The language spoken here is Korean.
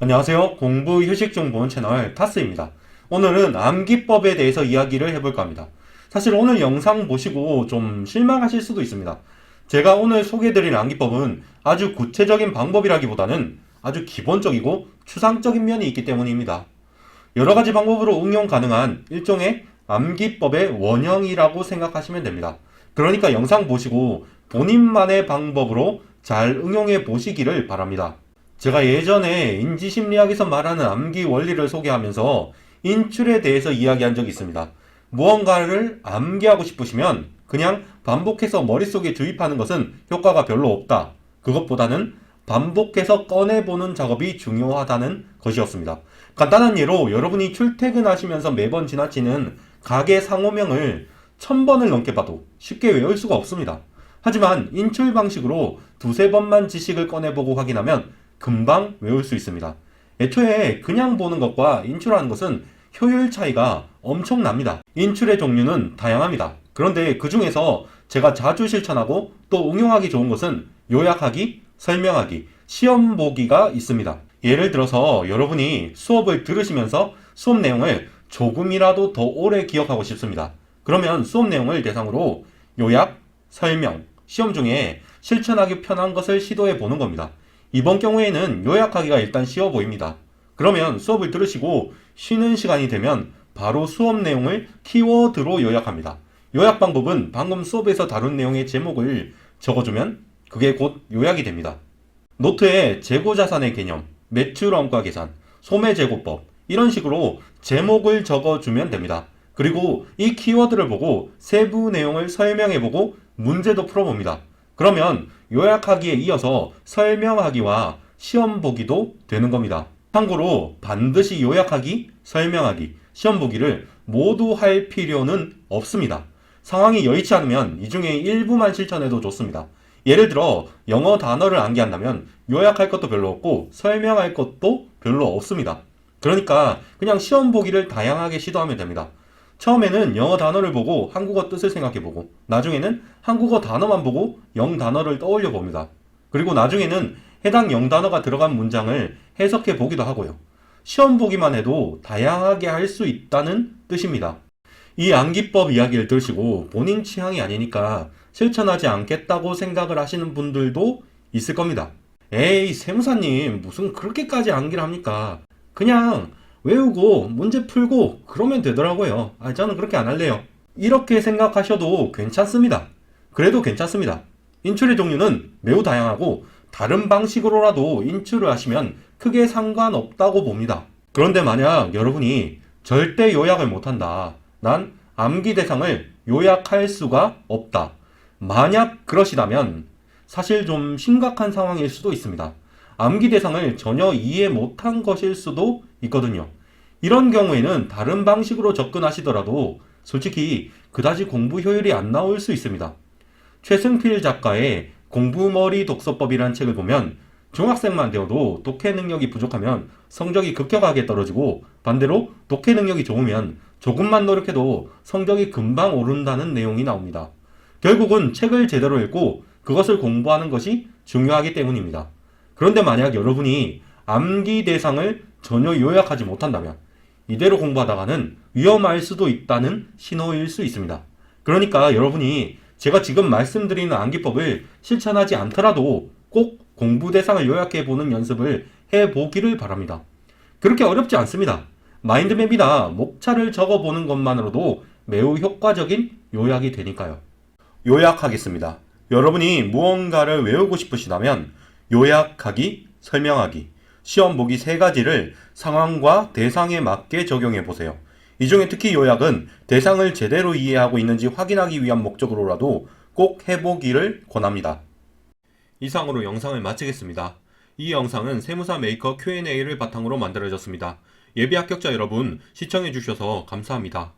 안녕하세요. 공부 휴식 정보원 채널 타스입니다. 오늘은 암기법에 대해서 이야기를 해볼까 합니다. 사실 오늘 영상 보시고 좀 실망하실 수도 있습니다. 제가 오늘 소개해드릴 암기법은 아주 구체적인 방법이라기보다는 아주 기본적이고 추상적인 면이 있기 때문입니다. 여러 가지 방법으로 응용 가능한 일종의 암기법의 원형이라고 생각하시면 됩니다. 그러니까 영상 보시고 본인만의 방법으로 잘 응용해 보시기를 바랍니다. 제가 예전에 인지심리학에서 말하는 암기 원리를 소개하면서 인출에 대해서 이야기한 적이 있습니다. 무언가를 암기하고 싶으시면 그냥 반복해서 머릿속에 주입하는 것은 효과가 별로 없다. 그것보다는 반복해서 꺼내보는 작업이 중요하다는 것이었습니다. 간단한 예로 여러분이 출퇴근하시면서 매번 지나치는 가게 상호명을 1000번을 넘게 봐도 쉽게 외울 수가 없습니다. 하지만 인출 방식으로 두세 번만 지식을 꺼내보고 확인하면 금방 외울 수 있습니다. 애초에 그냥 보는 것과 인출하는 것은 효율 차이가 엄청납니다. 인출의 종류는 다양합니다. 그런데 그 중에서 제가 자주 실천하고 또 응용하기 좋은 것은 요약하기, 설명하기, 시험 보기가 있습니다. 예를 들어서 여러분이 수업을 들으시면서 수업 내용을 조금이라도 더 오래 기억하고 싶습니다. 그러면 수업 내용을 대상으로 요약, 설명, 시험 중에 실천하기 편한 것을 시도해 보는 겁니다. 이번 경우에는 요약하기가 일단 쉬워 보입니다. 그러면 수업을 들으시고 쉬는 시간이 되면 바로 수업 내용을 키워드로 요약합니다. 요약 방법은 방금 수업에서 다룬 내용의 제목을 적어주면 그게 곧 요약이 됩니다. 노트에 재고자산의 개념, 매출원가 계산, 소매재고법 이런 식으로 제목을 적어주면 됩니다. 그리고 이 키워드를 보고 세부 내용을 설명해보고 문제도 풀어봅니다. 그러면 요약하기에 이어서 설명하기와 시험 보기도 되는 겁니다. 참고로 반드시 요약하기, 설명하기, 시험 보기를 모두 할 필요는 없습니다. 상황이 여의치 않으면 이 중에 일부만 실천해도 좋습니다. 예를 들어 영어 단어를 암기한다면 요약할 것도 별로 없고 설명할 것도 별로 없습니다. 그러니까 그냥 시험 보기를 다양하게 시도하면 됩니다. 처음에는 영어 단어를 보고 한국어 뜻을 생각해보고 나중에는 한국어 단어만 보고 영 단어를 떠올려 봅니다. 그리고 나중에는 해당 영 단어가 들어간 문장을 해석해 보기도 하고요. 시험 보기만 해도 다양하게 할 수 있다는 뜻입니다. 이 암기법 이야기를 들으시고 본인 취향이 아니니까 실천하지 않겠다고 생각을 하시는 분들도 있을 겁니다. 에이, 세무사님 무슨 그렇게까지 암기를 합니까? 그냥 외우고 문제 풀고 그러면 되더라고요. 저는 그렇게 안 할래요. 이렇게 생각하셔도 괜찮습니다. 그래도 괜찮습니다. 인출의 종류는 매우 다양하고 다른 방식으로라도 인출을 하시면 크게 상관없다고 봅니다. 그런데 만약 여러분이 절대 요약을 못한다. 난 암기 대상을 요약할 수가 없다. 만약 그러시다면 사실 좀 심각한 상황일 수도 있습니다. 암기 대상을 전혀 이해 못한 것일 수도 있거든요. 이런 경우에는 다른 방식으로 접근하시더라도 솔직히 그다지 공부 효율이 안 나올 수 있습니다. 최승필 작가의 공부머리 독서법이라는 책을 보면 중학생만 되어도 독해 능력이 부족하면 성적이 급격하게 떨어지고 반대로 독해 능력이 좋으면 조금만 노력해도 성적이 금방 오른다는 내용이 나옵니다. 결국은 책을 제대로 읽고 그것을 공부하는 것이 중요하기 때문입니다. 그런데 만약 여러분이 암기 대상을 전혀 요약하지 못한다면 이대로 공부하다가는 위험할 수도 있다는 신호일 수 있습니다. 그러니까 여러분이 제가 지금 말씀드리는 암기법을 실천하지 않더라도 꼭 공부 대상을 요약해 보는 연습을 해 보기를 바랍니다. 그렇게 어렵지 않습니다. 마인드맵이나 목차를 적어 보는 것만으로도 매우 효과적인 요약이 되니까요. 요약하겠습니다. 여러분이 무언가를 외우고 싶으시다면 요약하기, 설명하기, 시험 보기 세 가지를 상황과 대상에 맞게 적용해 보세요. 이 중에 특히 요약은 대상을 제대로 이해하고 있는지 확인하기 위한 목적으로라도 꼭 해보기를 권합니다. 이상으로 영상을 마치겠습니다. 이 영상은 세무사 메이커 Q&A를 바탕으로 만들어졌습니다. 예비 합격자 여러분 시청해 주셔서 감사합니다.